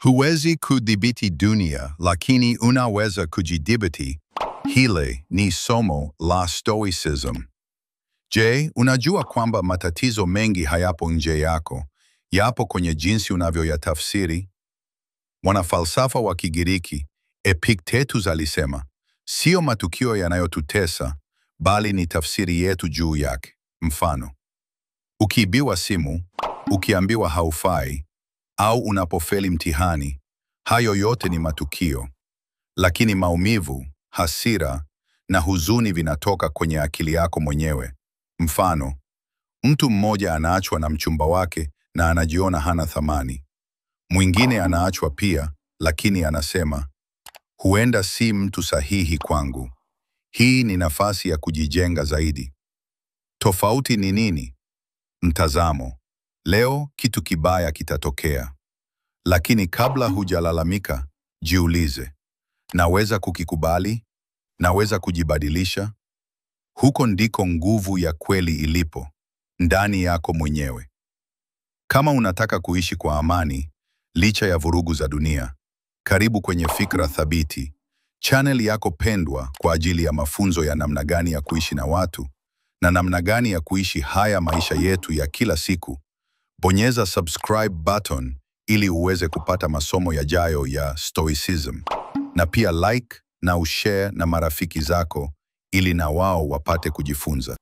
Huwezi kudhibiti dunia, lakini unaweza kujidhibiti. Hili ni somo la Stoicism. Je, unajua kwamba matatizo mengi hayapo nje yako, yapo kwenye jinsi unavyoyatafsiri? Mwanafalsafa wa Kigiriki Epictetus alisema, sio matukio yanayotutesa, bali ni tafsiri yetu juu yake. Mfano, ukiibiwa simu, ukiambiwa haufai, au unapofeli mtihani, hayo yote ni matukio. Lakini maumivu, hasira na huzuni vinatoka kwenye akili yako mwenyewe. Mfano, mtu mmoja anaachwa na mchumba wake na anajiona hana thamani. Mwingine anaachwa pia, lakini anasema, huenda si mtu sahihi kwangu. Hii ni nafasi ya kujijenga zaidi. Tofauti ni nini? Mtazamo. Leo kitu kibaya kitatokea. Lakini kabla hujalalamika, jiulize, naweza kukikubali? Naweza kujibadilisha? Huko ndiko nguvu ya kweli ilipo, ndani yako mwenyewe. Kama unataka kuishi kwa amani, licha ya vurugu za dunia, karibu kwenye Fikra Thabiti, channel yako pendwa kwa ajili ya mafunzo ya namna gani ya kuishi na watu, na namna gani ya kuishi haya maisha yetu ya kila siku. Bonyeza subscribe button ili uweze kupata masomo yajayo ya Stoicism. Na pia like na ushare na marafiki zako ili na wao wapate kujifunza.